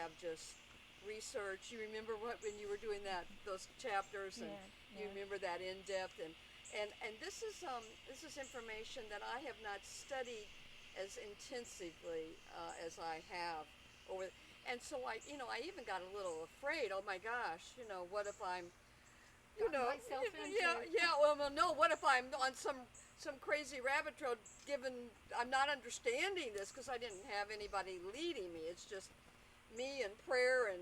have just research. You remember when you were doing those chapters, and you remember that in depth, and this is information that I have not studied as intensively as I have over. And so I even got a little afraid. Oh my gosh, what if I'm you Got know, myself into. yeah. Well, no. What if I'm on some crazy rabbit trail? Given I'm not understanding this because I didn't have anybody leading me. It's just me and prayer and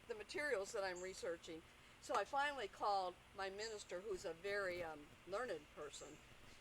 the materials that I'm researching. So I finally called my minister, who's a very learned person,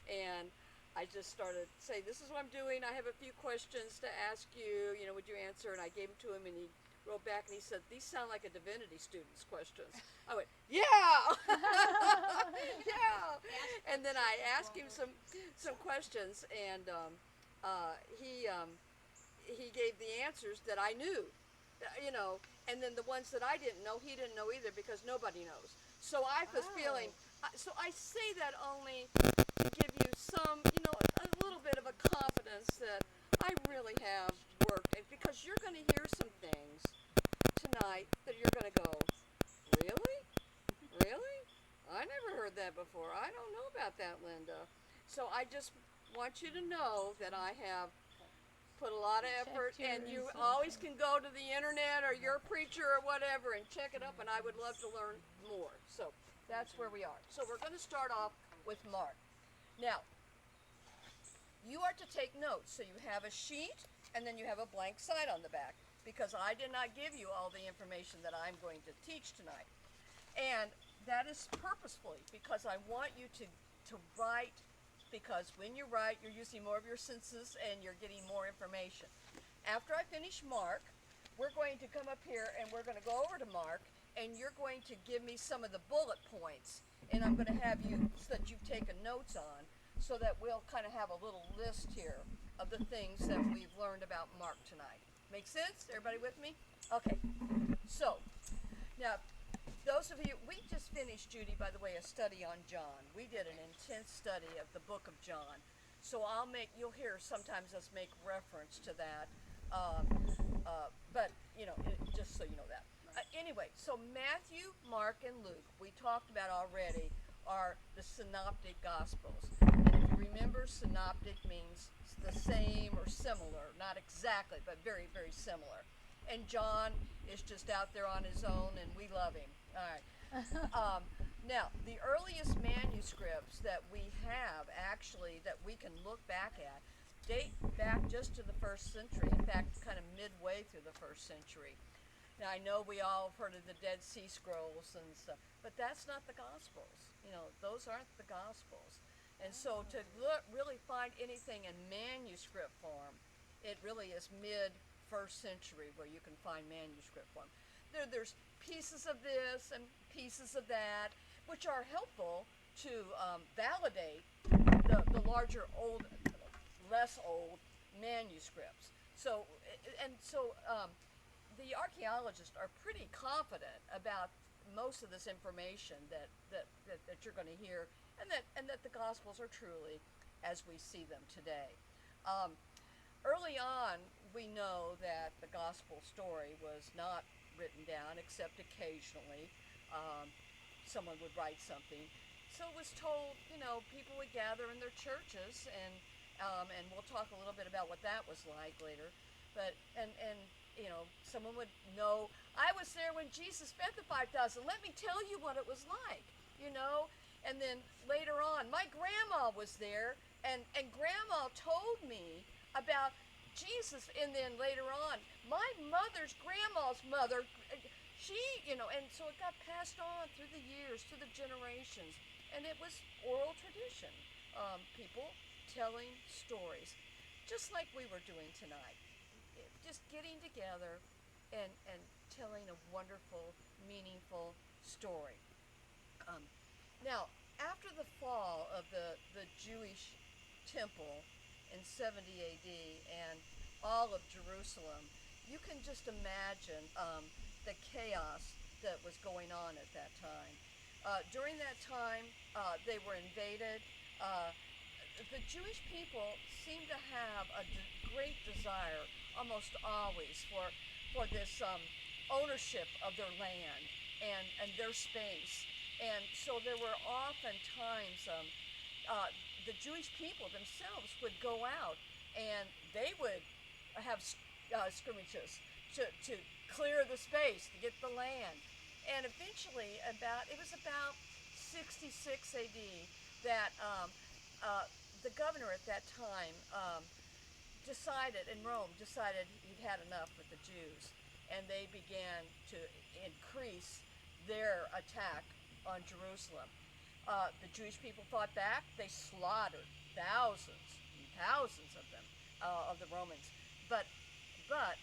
and I just started saying, "This is what I'm doing. I have a few questions to ask you. Would you answer?" And I gave them to him, and he wrote back and he said, "These sound like a divinity student's questions." I went, "Yeah, yeah." And then I asked him some questions, and he gave the answers that I knew, and then the ones that I didn't know, he didn't know either because nobody knows. So I was feeling, so I say that only to give you some, a little bit of a confidence that I really have worked, and because you're going to hear some things tonight that you're going to go, really? Really? I never heard that before. I don't know about that, Linda. So I just want you to know that I have put a lot of effort, and you always can go to the internet or your preacher or whatever and check it up, and I would love to learn more. So that's where we are. So we're going to start off with Mark. Now, you are to take notes. So you have a sheet, and then you have a blank side on the back, because I did not give you all the information that I'm going to teach tonight. And that is purposefully because I want you to write, because when you write, you're using more of your senses and you're getting more information. After I finish Mark, we're going to come up here and we're going to go over to Mark, and you're going to give me some of the bullet points, and I'm going to have you so that you've taken notes on, so that we'll kind of have a little list here of the things that we've learned about Mark tonight. Make sense? Everybody with me? Okay. So, now, those of you, we just finished, Judy, by the way, a study on John. We did an intense study of the book of John. So you'll hear sometimes us make reference to that. But, just so you know that. Anyway, so Matthew, Mark, and Luke, we talked about already, are the synoptic gospels. And if you remember, synoptic means the same or similar, not exactly, but very, very similar. And John is just out there on his own, and we love him. All right. Now, the earliest manuscripts that we have, actually, that we can look back at, date back just to the first century. In fact, kind of midway through the first century. Now, I know we all have heard of the Dead Sea Scrolls and stuff, but that's not the Gospels. Those aren't the Gospels. And so to really find anything in manuscript form, it really is mid-first century where you can find manuscript form. There's pieces of this and pieces of that, which are helpful to validate the larger less old manuscripts. So the archaeologists are pretty confident about most of this information that you're going to hear, and that the Gospels are truly as we see them today. Early on, we know that the Gospel story was not written down, except occasionally someone would write something. So it was told, people would gather in their churches, and we'll talk a little bit about what that was like later. But someone would know, I was there when Jesus fed the 5,000. Let me tell you what it was like, And then later on, my grandma was there, and grandma told me about Jesus. And then later on, my mother's grandma's mother, she, and so it got passed on through the years, through the generations. And it was oral tradition. People telling stories, just like we were doing tonight. Just getting together and telling a wonderful, meaningful story. Now, after the fall of the Jewish temple in 70 AD and all of Jerusalem, you can just imagine the chaos that was going on at that time. During that time, they were invaded. The Jewish people seem to have a great desire, almost always, for for this ownership of their land and their space. And so there were often times uh, the Jewish people themselves would go out and they would have skirmishes to clear the space, to get the land. And eventually, it was about 66 AD that the governor at that time decided he'd had enough with the Jews, and they began to increase their attack on Jerusalem. The Jewish people fought back. They slaughtered thousands and thousands of them, of the Romans. But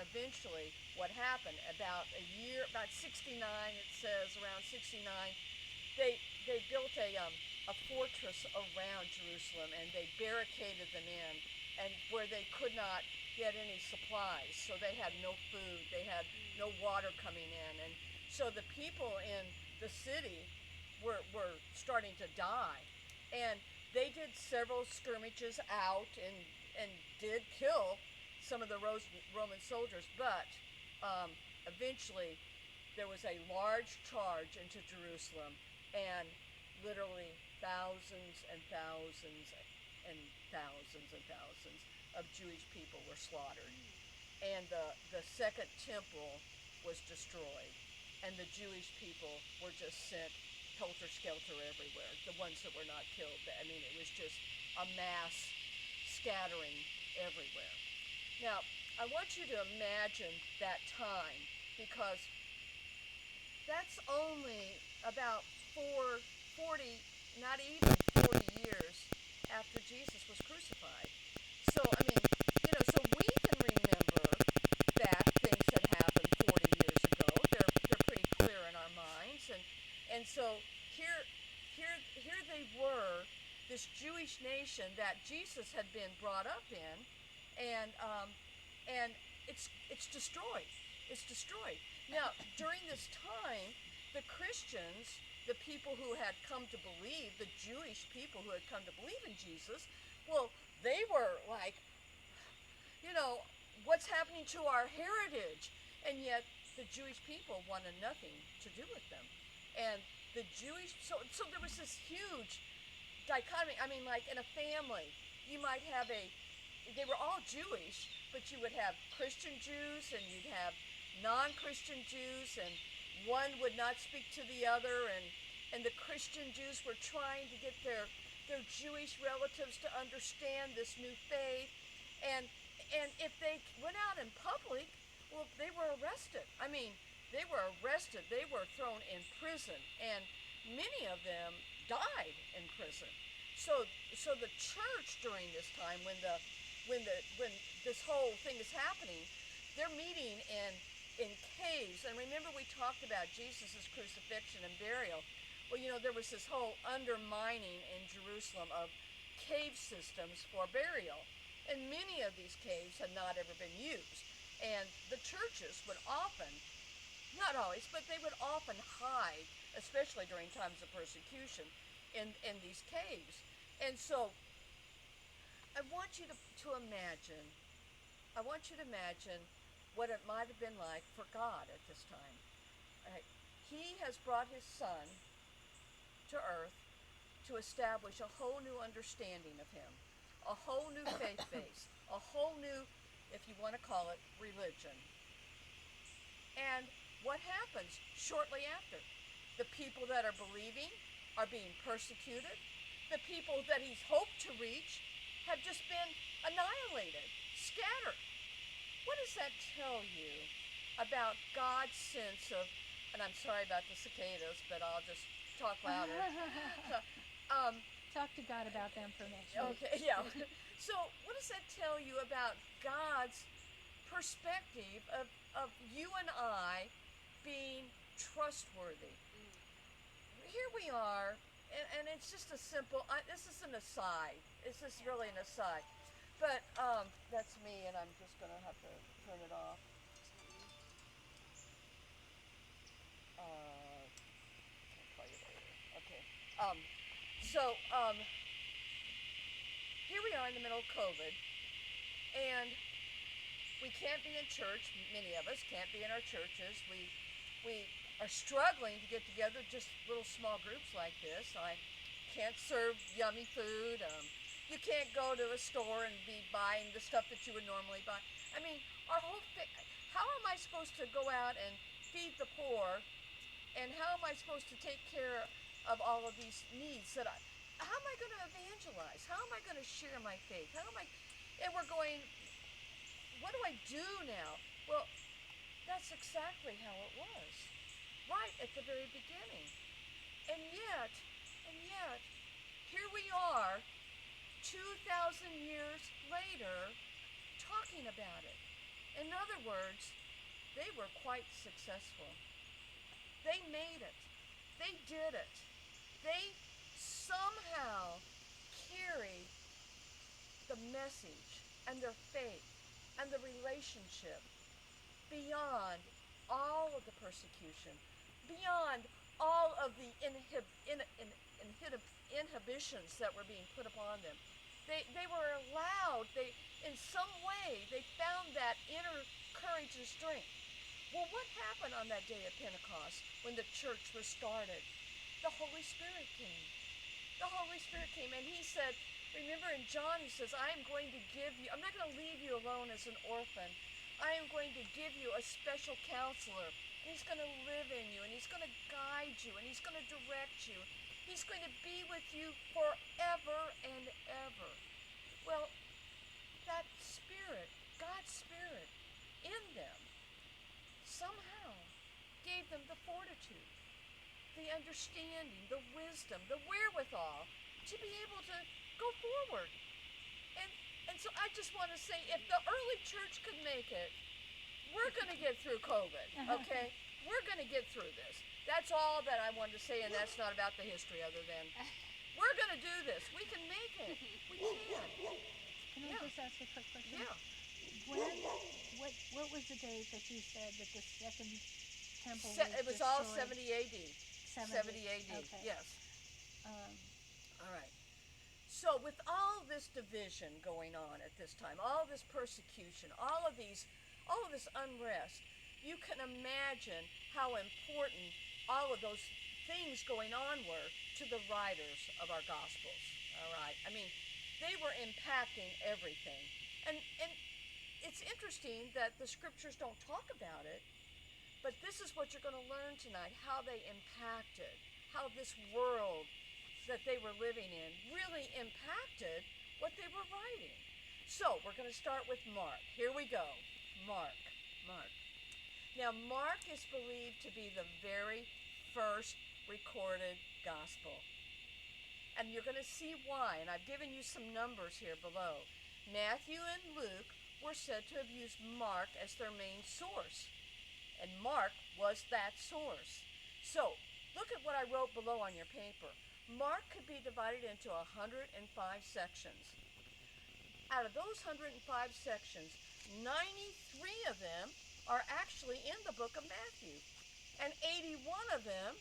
eventually, what happened about 69, it says around 69, they built a fortress around Jerusalem, and they barricaded them in, and where they could not get any supplies. So they had no food, they had no water coming in, and so the people in the city were starting to die. And they did several skirmishes out and did kill some of the Roman soldiers, but eventually there was a large charge into Jerusalem, and literally thousands and thousands and thousands and thousands of Jewish people were slaughtered. And the second temple was destroyed, and the Jewish people were just sent helter-skelter everywhere, the ones that were not killed. I mean, it was just a mass scattering everywhere. Now, I want you to imagine that time, because that's only about 40, not even 40 years after Jesus was crucified. So, I mean, so we can remember that things that happened 40 years ago. They're pretty clear in our minds. And so here they were, this Jewish nation that Jesus had been brought up in, and it's destroyed. It's destroyed. Now, during this time, the Christians, the people who had come to believe, the Jewish people who had come to believe in Jesus, well, they were like, what's happening to our heritage? And yet the Jewish people wanted nothing to do with them. And the Jewish, so there was this huge dichotomy. I mean, like in a family, you might have they were all Jewish, but you would have Christian Jews and you'd have non-Christian Jews, and one would not speak to the other, and the Christian Jews were trying to get their Jewish relatives to understand this new faith, and if they went out in public, well, they were arrested. I mean, they were arrested, they were thrown in prison, and many of them died in prison. So the church during this time, when this whole thing is happening, they're meeting in caves. And remember, we talked about Jesus' crucifixion and burial. Well, there was this whole undermining in Jerusalem of cave systems for burial. And many of these caves had not ever been used. And the churches would often, not always, but they would often hide, especially during times of persecution, in these caves. And so I want you to imagine what it might have been like for God at this time. He has brought his Son to earth to establish a whole new understanding of him, a whole new faith base, a whole new, if you want to call it, religion. And what happens shortly after? The people that are believing are being persecuted. The people that he's hoped to reach have just been annihilated, scattered. What does that tell you about God's sense of, and I'm sorry about the cicadas, but I'll just talk louder. Talk to God about them for next week. Okay, yeah. So what does that tell you about God's perspective of you and I being trustworthy? Here we are, and it's just a simple, this is an aside. This is really an aside. But that's me, and I'm just going to have to turn it off. I'll call you later. Okay. So here we are in the middle of COVID, and we can't be in church. Many of us can't be in our churches. We are struggling to get together, just little small groups like this. I can't serve yummy food. You can't go to a store and be buying the stuff that you would normally buy. I mean, how am I supposed to go out and feed the poor? And how am I supposed to take care of all of these needs how am I going to evangelize? How am I going to share my faith? And we're going, what do I do now? Well, that's exactly how it was, right at the very beginning. And yet, here we are, 2,000 years later, talking about it. In other words, they were quite successful. They made it. They did it. They somehow carried the message and their faith and the relationship beyond all of the persecution, beyond all of the inhibitions that were being put upon them. They were allowed, in some way, they found that inner courage and strength. Well, what happened on that day of Pentecost when the church was started? The Holy Spirit came. The Holy Spirit came, and he said, remember in John, he says, I'm not going to leave you alone as an orphan. I am going to give you a special counselor, and he's going to live in you, and he's going to guide you, and he's going to direct you. He's going to be with you forever and ever. Well, that Spirit, God's Spirit in them, somehow gave them the fortitude, the understanding, the wisdom, the wherewithal to be able to go forward. And so I just want to say, if the early church could make it, we're going to get through COVID, okay? We're going to get through this. That's all that I wanted to say, and that's not about the history other than we're going to do this. We can make it. We can. Can I just ask a quick question? Yeah. What was the date that you said that the second temple It was all destroyed? 70 AD. 70 AD, Okay. yes. All right. So with all this division going on at this time, all this persecution, all of this unrest, you can imagine how important all of those things going on were to the writers of our Gospels. All right. I mean, they were impacting everything. And it's interesting that the scriptures don't talk about it, but this is what you're going to learn tonight, how they impacted, how this world that they were living in really impacted what they were writing. So we're going to start with Mark. Here we go. Mark. Now, Mark is believed to be the very first recorded gospel. And you're going to see why, and I've given you some numbers here below. Matthew and Luke were said to have used Mark as their main source, and Mark was that source. So, look at what I wrote below on your paper. Mark could be divided into 105 sections. Out of those 105 sections, 93 of them are actually in the book of Matthew, and 81 of them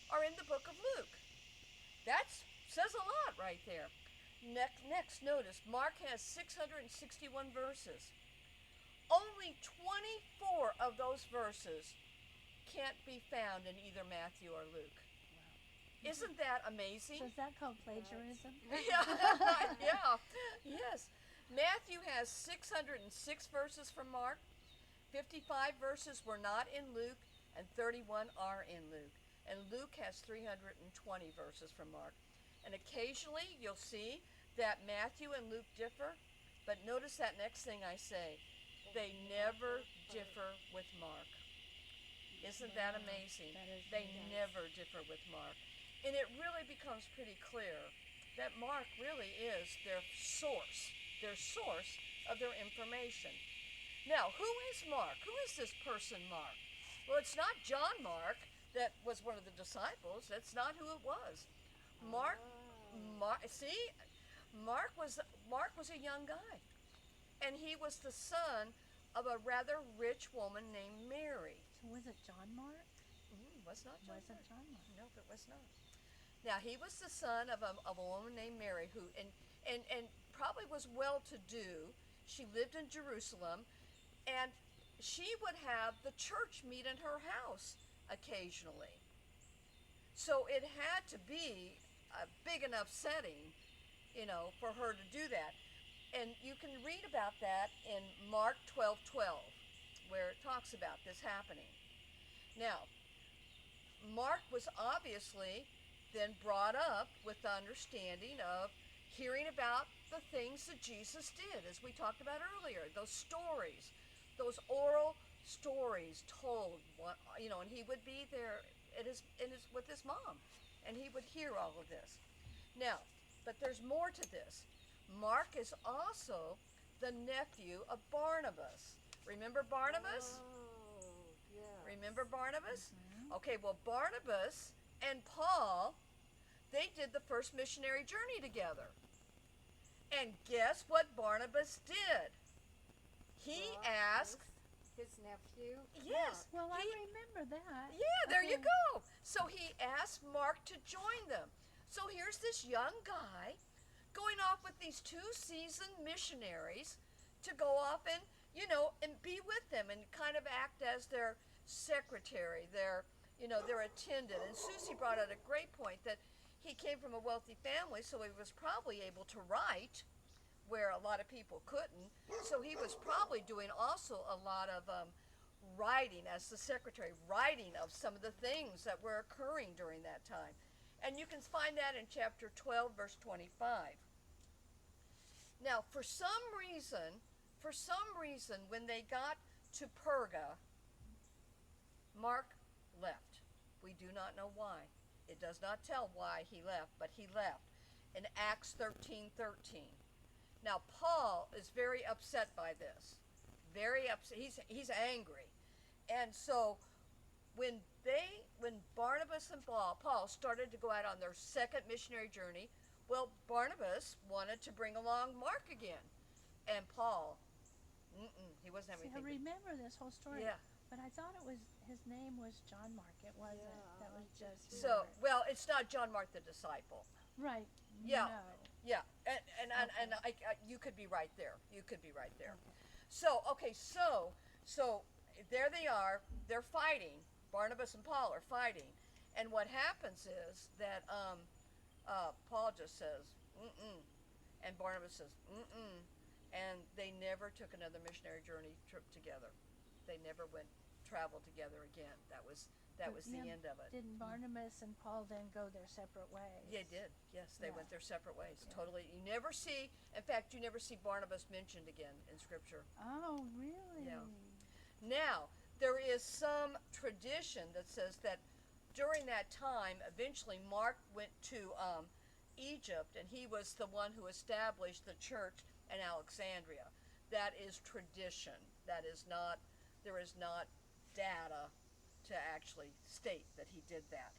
are in the book of Luke. That says a lot right there. Next, notice, Mark has 661 verses. Only 24 of those verses can't be found in either Matthew or Luke. Wow. Isn't that amazing? So is that called plagiarism? Yes. Matthew has 606 verses from Mark. 55 verses were not in Luke, and 31 are in Luke. And Luke has 320 verses from Mark. And occasionally you'll see that Matthew and Luke differ, but notice that next thing I say. They never differ with Mark. Isn't that amazing? They never differ with Mark. And it really becomes pretty clear that Mark really is their source of their information. Now, who is Mark? Who is this person Mark? Well, it's not John Mark that was one of the disciples. That's not who it was. Mark was a young guy, and he was the son of a rather rich woman named Mary. So was it John Mark? Was not John Wasn't Mark. John Mark. No, it was not. Now, he was the son of a woman named Mary who, and probably was well-to-do. She lived in Jerusalem. And she would have the church meet in her house occasionally. So it had to be a big enough setting, for her to do that. And you can read about that in Mark 12:12, where it talks about this happening. Now, Mark was obviously then brought up with the understanding of hearing about the things that Jesus did, as we talked about earlier, those stories, those oral stories told, and he would be there with his mom, and he would hear all of this. Now, but there's more to this. Mark is also the nephew of Barnabas. Remember Barnabas? Oh, yeah. Remember Barnabas? Mhm. Okay, well, Barnabas and Paul, they did the first missionary journey together. And guess what Barnabas did? He Well, asked, his nephew. yes, Well, I he, remember that. yeah, there you Okay. go. So he asked Mark to join them. So here's this young guy going off with these two seasoned missionaries to go off and be with them and kind of act as their secretary, their attendant. And Susie brought out a great point that he came from a wealthy family, so he was probably able to write where a lot of people couldn't. So he was probably doing also a lot of writing as the secretary, writing of some of the things that were occurring during that time. And you can find that in chapter 12, verse 25. Now, for some reason, when they got to Perga, Mark left. We do not know why. It does not tell why he left, but he left in Acts 13:13. Now, Paul is very upset by this. Very upset. He's angry. And so when Barnabas and Paul started to go out on their second missionary journey, well, Barnabas wanted to bring along Mark again. And Paul, he wasn't having See, I anything. remember this whole story. Yeah. But I thought his name was John Mark. It wasn't. Yeah, That was I just did So, Mark. well, it's not John Mark the disciple. Right. Yeah. No. Yeah, and Okay. you could be right there. You could be right there. Okay. So there they are. They're fighting. Barnabas and Paul are fighting, and what happens is that Paul just says and Barnabas says and they never took another missionary journey trip together. They never went traveled together again. That was But the then end of it. Didn't Barnabas and Paul then go their separate ways? Yeah, they did. Yes, they Yeah. went their separate ways. Yeah. Totally. You never see, in fact, you never see Barnabas mentioned again in Scripture. Oh, really? Yeah. Now, there is some tradition that says that during that time, eventually Mark went to Egypt, and he was the one who established the church in Alexandria. That is tradition. That is not, there is not data to actually state that he did that.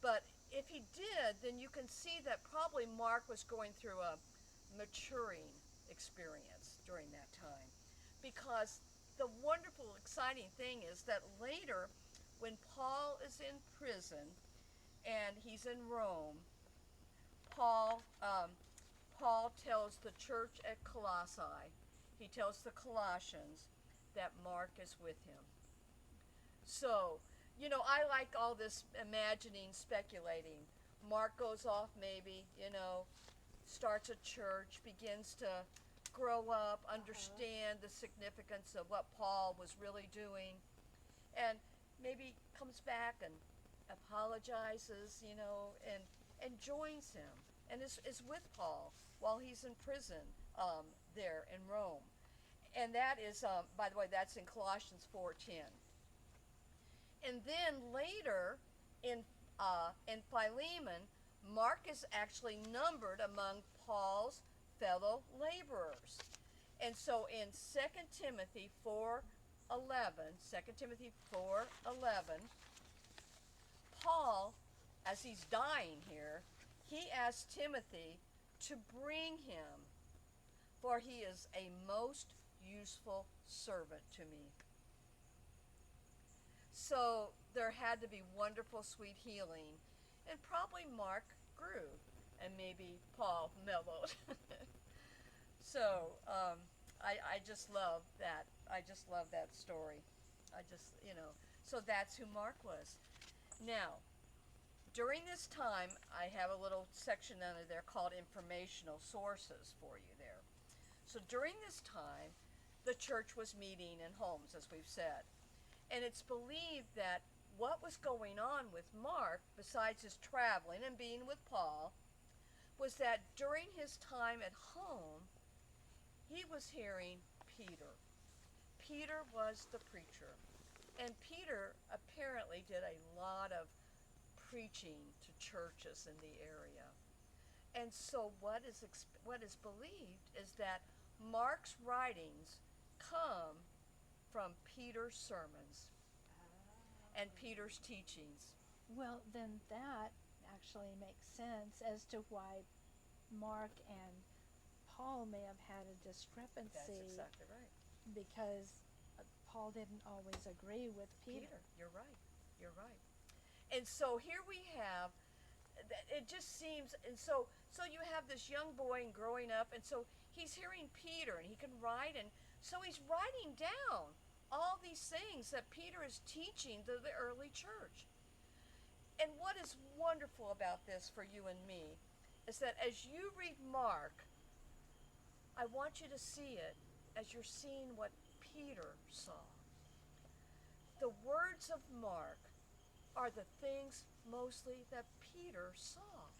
But if he did, then you can see that probably Mark was going through a maturing experience during that time. Because the wonderful, exciting thing is that later, when Paul is in prison and he's in Rome, Paul tells the church at Colossae, he tells the Colossians that Mark is with him. So, I like all this imagining, speculating. Mark goes off maybe, starts a church, begins to grow up, understand the significance of what Paul was really doing, and maybe comes back and apologizes, and joins him, and is with Paul while he's in prison there in Rome. And that is, by the way, that's in Colossians 4:10. And then later in Philemon, Mark is actually numbered among Paul's fellow laborers. And so in 2 Timothy 4:11, Paul, as he's dying here, he asks Timothy to bring him, for he is a most useful servant to me. So there had to be wonderful, sweet healing, and probably Mark grew, and maybe Paul mellowed. So I just love that just love that story. So that's who Mark was. Now, during this time, I have a little section under there called informational sources for you there. So during this time, the church was meeting in homes, as we've said. And it's believed that what was going on with Mark, besides his traveling and being with Paul, was that during his time at home, he was hearing Peter. Peter was the preacher. And Peter apparently did a lot of preaching to churches in the area. And so what is believed is that Mark's writings come from Peter's sermons and Peter's teachings. Well, then that actually makes sense as to why Mark and Paul may have had a discrepancy. That's exactly right. Because Paul didn't always agree with Peter. You're right. You're right. And so here we have, it just seems, and so you have this young boy and growing up, and so he's hearing Peter, and he can write, and so he's writing down all these things that Peter is teaching to the early church. And what is wonderful about this for you and me is that as you read Mark, I want you to see it as you're seeing what Peter saw. The words of Mark are the things mostly that Peter saw.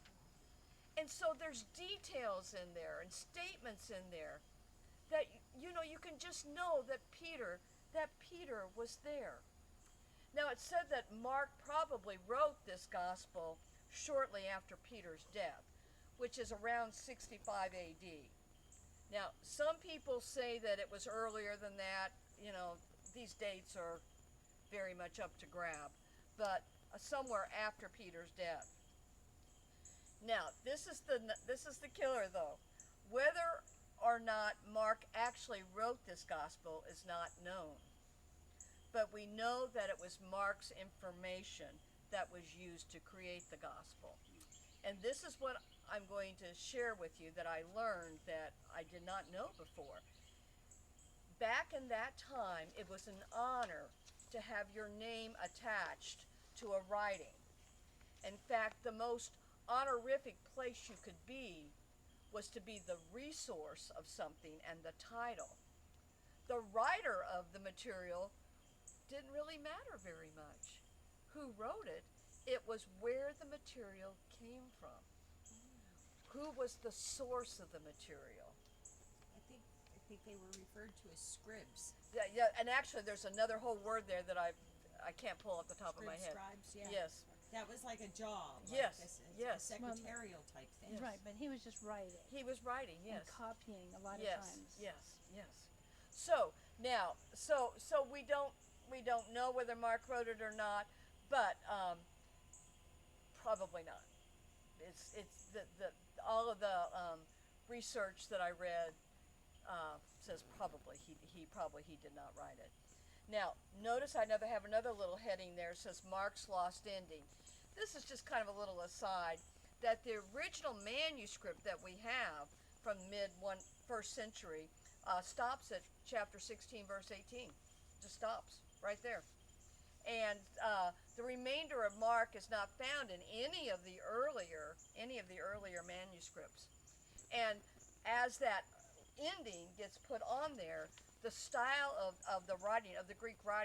And so there's details in there and statements in there that you can just know that Peter was there. Now it said that Mark probably wrote this gospel shortly after Peter's death, which is around 65 AD. Now some people say that it was earlier than that. These dates are very much up to grab, but somewhere after Peter's death. Now, this is the killer though. Whether or not Mark actually wrote this gospel is not known. But we know that it was Mark's information that was used to create the gospel. And this is what I'm going to share with you that I learned that I did not know before. Back in that time, it was an honor to have your name attached to a writing. In fact, the most honorific place you could be was to be the resource of something and the title. The writer of the material didn't really matter very much. Who wrote it? It was where the material came from. Who was the source of the material? I think they were referred to as scribs. Yeah, and actually there's another whole word there that I can't pull off the top of my head. Scribes, yeah. Yes. That was like a job. Yes, Like yes. a secretarial type thing. Right, but he was just writing He was writing, yes. and copying a lot of Yes, times. yes. So now, so we don't know whether Mark wrote it or not, but probably not. It's all of the research that I read says probably he did not write it. Now, notice I have another little heading there. It says Mark's lost ending. This is just kind of a little aside that the original manuscript that we have from first century stops at chapter 16, verse 18. Just stops right there. And the remainder of Mark is not found in any of the earlier manuscripts. And as that ending gets put on there, the style of the writing, of the Greek writing,